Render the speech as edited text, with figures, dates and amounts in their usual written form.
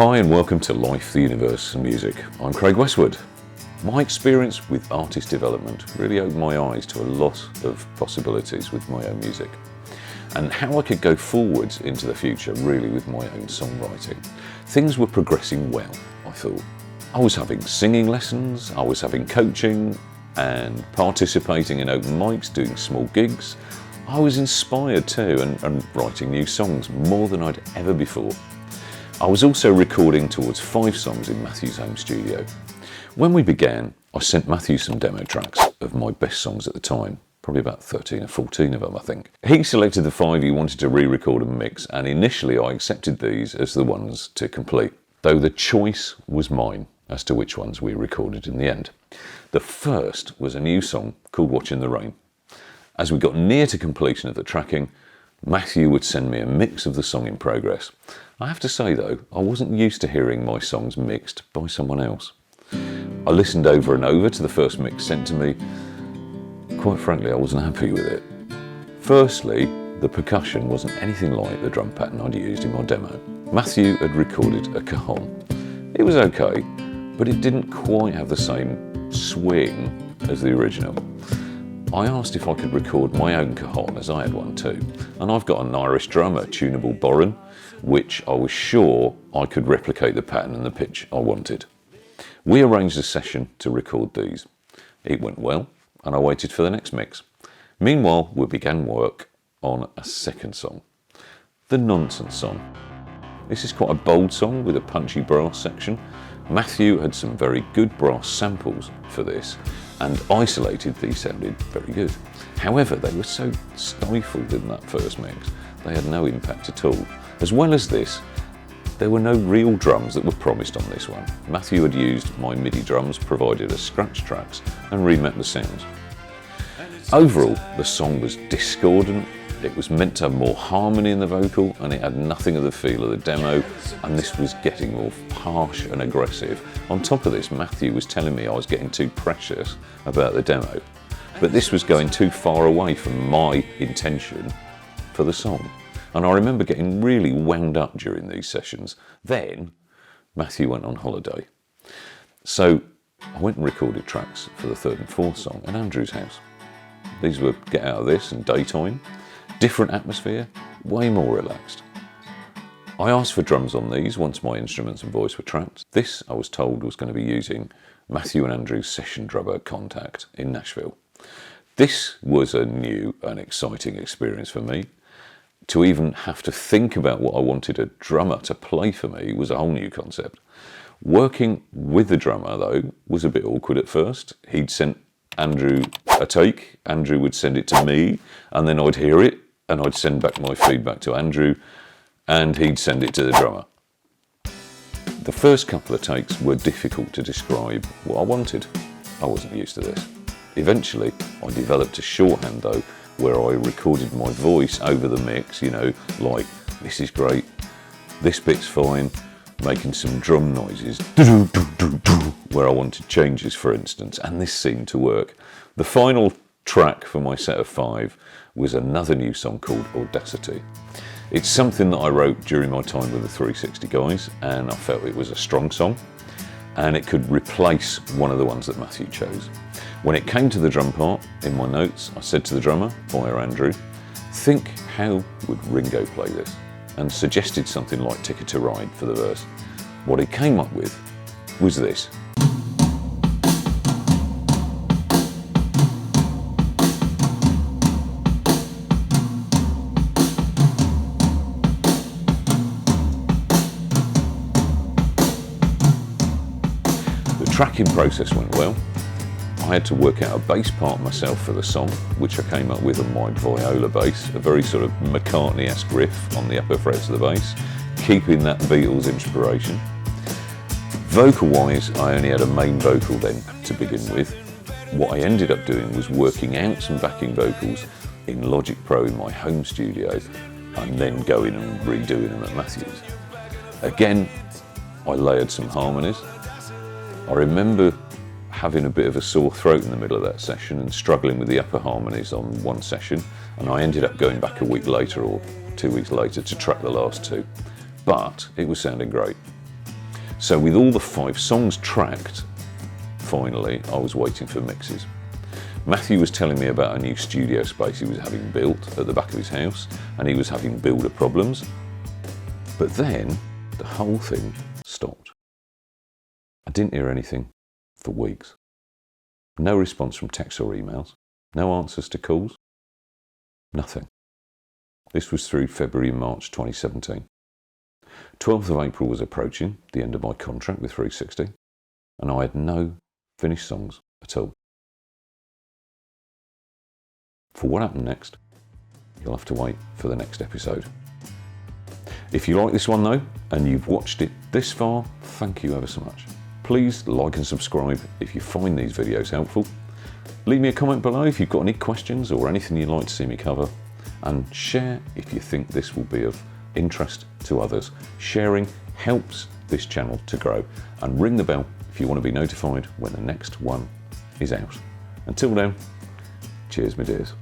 Hi and welcome to Life, the Universe and Music. I'm Craig Westwood. My experience with artist development really opened my eyes to a lot of possibilities with my own music and how I could go forwards into the future really with my own songwriting. Things were progressing well, I thought. I was having singing lessons, I was having coaching and participating in open mics, doing small gigs. I was inspired too and writing new songs more than I'd ever before. I was also recording towards 5 songs in Matthew's home studio. When we began, I sent Matthew some demo tracks of my best songs at the time, probably about 13 or 14 of them, I think. He selected the 5 he wanted to re-record and mix, and initially I accepted these as the ones to complete, though the choice was mine as to which ones we recorded in the end. The first was a new song called Watching the Rain. As we got near to completion of the tracking, Matthew would send me a mix of the song in progress. I have to say though, I wasn't used to hearing my songs mixed by someone else. I listened over and over to the first mix sent to me. Quite frankly, I wasn't happy with it. Firstly, the percussion wasn't anything like the drum pattern I'd used in my demo. Matthew had recorded a cajon. It was okay, but it didn't quite have the same swing as the original. I asked if I could record my own cajon, as I had one too, and I've got an Irish drum, a tunable borin, which I was sure I could replicate the pattern and the pitch I wanted. We arranged a session to record these. It went well, and I waited for the next mix. Meanwhile, we began work on a second song, the Nonsense song. This is quite a bold song with a punchy brass section. Matthew had some very good brass samples for this, and isolated these sounded very good. However, they were so stifled in that first mix, they had no impact at all. As well as this, there were no real drums that were promised on this one. Matthew had used my MIDI drums provided as scratch tracks and remixed the sounds. Overall, the song was discordant. It was meant to have more harmony in the vocal, and it had nothing of the feel of the demo, and this was getting more harsh and aggressive. On top of this, Matthew was telling me I was getting too precious about the demo, but this was going too far away from my intention for the song. And I remember getting really wound up during these sessions. Then Matthew went on holiday. So I went and recorded tracks for the 3rd and 4th song at Andrew's house. These were Get Out of This and Daytime. Different atmosphere, way more relaxed. I asked for drums on these once my instruments and voice were tracked. This, I was told, was going to be using Matthew and Andrew's session drummer Contact in Nashville. This was a new and exciting experience for me. To even have to think about what I wanted a drummer to play for me was a whole new concept. Working with the drummer, though, was a bit awkward at first. He'd sent Andrew a take, Andrew would send it to me, and then I'd hear it, and I'd send back my feedback to Andrew, and he'd send it to the drummer. The first couple of takes were difficult to describe what I wanted. I wasn't used to this. Eventually, I developed a shorthand though, where I recorded my voice over the mix, like, this is great, this bit's fine, making some drum noises, where I wanted changes, for instance, and this seemed to work. The final track for my set of 5 was another new song called Audacity. It's something that I wrote during my time with the 360 guys, and I felt it was a strong song, and it could replace one of the ones that Matthew chose. When it came to the drum part, in my notes, I said to the drummer, via Andrew, think how would Ringo play this? And suggested something like Ticket to Ride for the verse. What he came up with was this. The tracking process went well. I had to work out a bass part myself for the song, which I came up with on my viola bass, a very sort of McCartney-esque riff on the upper frets of the bass, keeping that Beatles inspiration. Vocal-wise, I only had a main vocal then to begin with. What I ended up doing was working out some backing vocals in Logic Pro in my home studio, and then going and redoing them at Matthew's. Again, I layered some harmonies. I remember having a bit of a sore throat in the middle of that session and struggling with the upper harmonies on one session, and I ended up going back a week later or 2 weeks later to track the last 2. But it was sounding great. So with all the 5 songs tracked, finally I was waiting for mixes. Matthew was telling me about a new studio space he was having built at the back of his house, and he was having builder problems. But then the whole thing stopped. I didn't hear anything for weeks. No response from texts or emails, no answers to calls, nothing. This was through February and March 2017. 12th of April was approaching, the end of my contract with 360, and I had no finished songs at all. For what happened next, you'll have to wait for the next episode. If you like this one though, and you've watched it this far, thank you ever so much. Please like and subscribe if you find these videos helpful. Leave me a comment below if you've got any questions or anything you'd like to see me cover, and share if you think this will be of interest to others. Sharing helps this channel to grow, and ring the bell if you want to be notified when the next one is out. Until then, cheers my dears.